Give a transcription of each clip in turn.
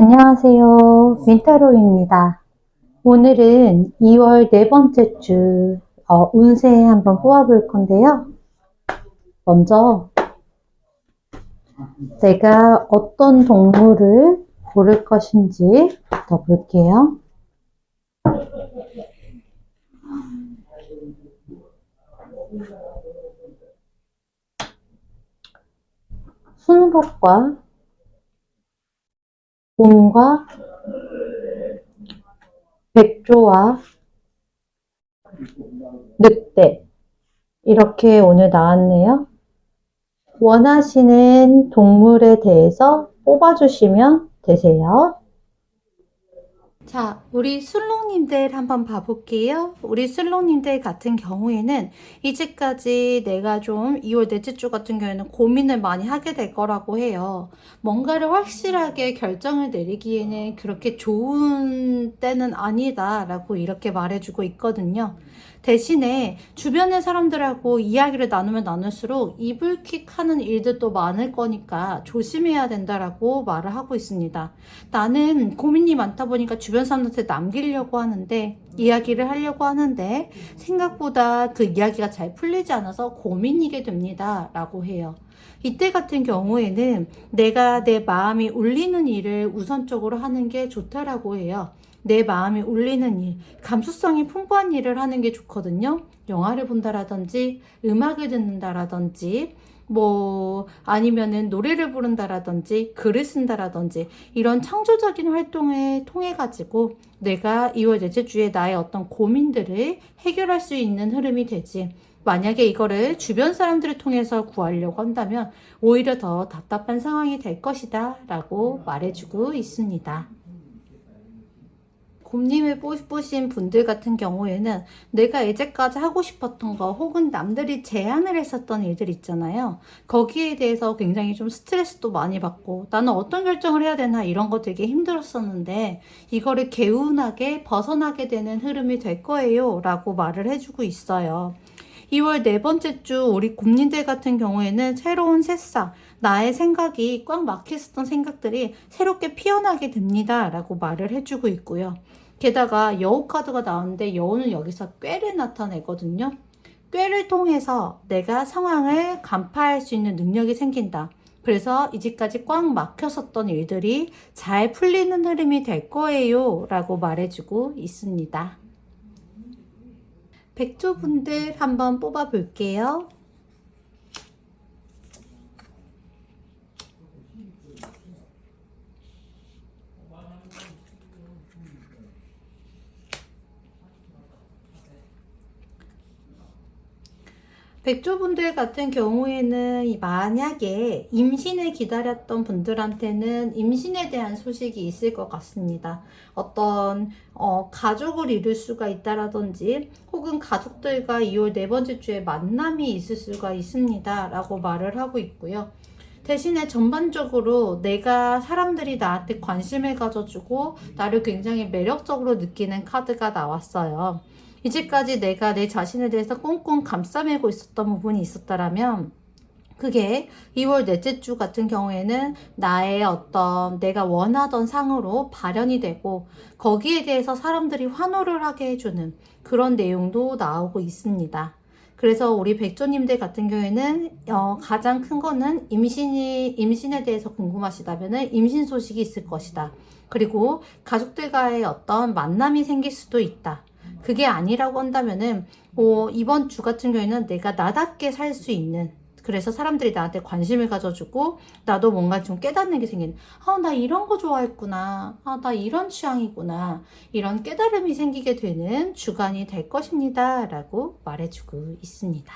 안녕하세요. 민타로입니다. 오늘은 2월 네 번째 주 운세 한번 뽑아볼 건데요. 먼저 내가 어떤 동물을 고를 것인지 더 볼게요. 순록과 곰과 백조와 늑대 이렇게 오늘 나왔네요. 원하시는 동물에 대해서 뽑아주시면 되세요. 자, 우리 술롱님들 한번 봐볼게요. 우리 술롱님들 같은 경우에는 이제까지 내가 좀 2월 넷째 주 같은 경우에는 고민을 많이 하게 될 거라고 해요. 뭔가를 확실하게 결정을 내리기에는 그렇게 좋은 때는 아니다라고 이렇게 말해주고 있거든요. 대신에 주변의 사람들하고 이야기를 나누면 나눌수록 이불킥 하는 일들도 많을 거니까 조심해야 된다라고 말을 하고 있습니다. 나는 고민이 많다 보니까 주변 사람한테 남기려고 하는데 이야기를 하려고 하는데 생각보다 그 이야기가 잘 풀리지 않아서 고민이게 됩니다 라고 해요. 이때 같은 경우에는 내가 내 마음이 울리는 일을 우선적으로 하는 게 좋다라고 해요. 내 마음이 울리는 일, 감수성이 풍부한 일을 하는 게 좋거든요. 영화를 본다라든지 음악을 듣는다라든지 뭐 아니면은 노래를 부른다라든지 글을 쓴다라든지 이런 창조적인 활동을 통해 가지고 내가 2월 넷째 주에 나의 어떤 고민들을 해결할 수 있는 흐름이 되지. 만약에 이거를 주변 사람들을 통해서 구하려고 한다면 오히려 더 답답한 상황이 될 것이다 라고 말해주고 있습니다. 곰님을 뽑으신 분들 같은 경우에는 내가 이제까지 하고 싶었던 거 혹은 남들이 제안을 했었던 일들 있잖아요. 거기에 대해서 굉장히 좀 스트레스도 많이 받고 나는 어떤 결정을 해야 되나 이런 거 되게 힘들었었는데 이거를 개운하게 벗어나게 되는 흐름이 될 거예요 라고 말을 해주고 있어요. 2월 네 번째 주 우리 곰님들 같은 경우에는 새로운 새싹, 나의 생각이 꽉 막혔었던 생각들이 새롭게 피어나게 됩니다 라고 말을 해주고 있고요. 게다가 여우 카드가 나오는데 여우는 여기서 꾀를 나타내거든요. 꾀를 통해서 내가 상황을 간파할 수 있는 능력이 생긴다. 그래서 이제까지 꽉 막혔었던 일들이 잘 풀리는 흐름이 될 거예요 라고 말해주고 있습니다. 백조분들 한번 뽑아 볼게요. 백조분들 같은 경우에는 만약에 임신을 기다렸던 분들한테는 임신에 대한 소식이 있을 것 같습니다. 어떤 가족을 이룰 수가 있다라든지 혹은 가족들과 2월 네 번째 주에 만남이 있을 수가 있습니다 라고 말을 하고 있고요. 대신에 전반적으로 내가 사람들이 나한테 관심을 가져주고 나를 굉장히 매력적으로 느끼는 카드가 나왔어요. 이제까지 내가 내 자신에 대해서 꽁꽁 감싸매고 있었던 부분이 있었다라면 그게 2월 넷째 주 같은 경우에는 나의 어떤 내가 원하던 상으로 발현이 되고 거기에 대해서 사람들이 환호를 하게 해주는 그런 내용도 나오고 있습니다. 그래서 우리 백조님들 같은 경우에는 가장 큰 거는 임신에 대해서 궁금하시다면 임신 소식이 있을 것이다. 그리고 가족들과의 어떤 만남이 생길 수도 있다. 그게 아니라고 한다면은 이번 주 같은 경우에는 내가 나답게 살 수 있는 그래서 사람들이 나한테 관심을 가져주고 나도 뭔가 좀 깨닫는 게 생기는 나 이런 거 좋아했구나. 나 이런 취향이구나. 이런 깨달음이 생기게 되는 주간이 될 것입니다. 라고 말해주고 있습니다.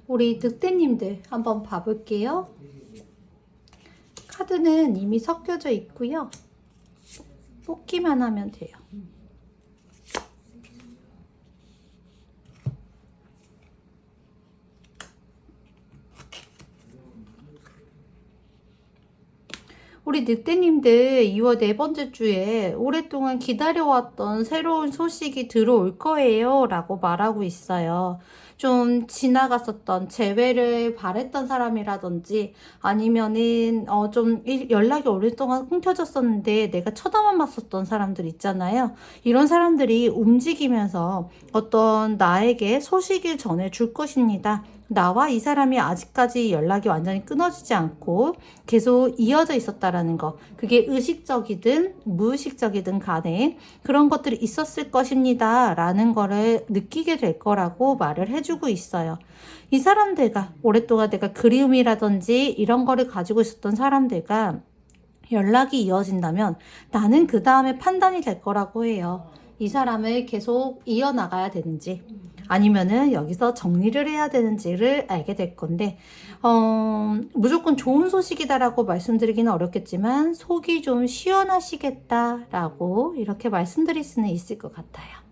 우리 늑대님들 한번 봐볼게요. 카드는 이미 섞여져 있고요. 뽑기만 하면 돼요. 우리 늑대님들 2월 네 번째 주에 오랫동안 기다려왔던 새로운 소식이 들어올 거예요 라고 말하고 있어요. 좀 지나갔었던 재회를 바랬던 사람이라든지 아니면은 좀 연락이 오랫동안 끊겨졌었는데 내가 쳐다만 봤었던 사람들 있잖아요. 이런 사람들이 움직이면서 어떤 나에게 소식을 전해줄 것입니다. 나와 이 사람이 아직까지 연락이 완전히 끊어지지 않고 계속 이어져 있었다라는 거. 그게 의식적이든 무의식적이든 간에 그런 것들이 있었을 것입니다. 라는 거를 느끼게 될 거라고 말을 해주고 있어요. 이 사람들과 오랫동안 내가 그리움이라든지 이런 거를 가지고 있었던 사람들과 연락이 이어진다면 나는 그 다음에 판단이 될 거라고 해요. 이 사람을 계속 이어나가야 되는지 아니면은 여기서 정리를 해야 되는지를 알게 될 건데 무조건 좋은 소식이다라고 말씀드리기는 어렵겠지만 속이 좀 시원하시겠다라고 이렇게 말씀드릴 수는 있을 것 같아요.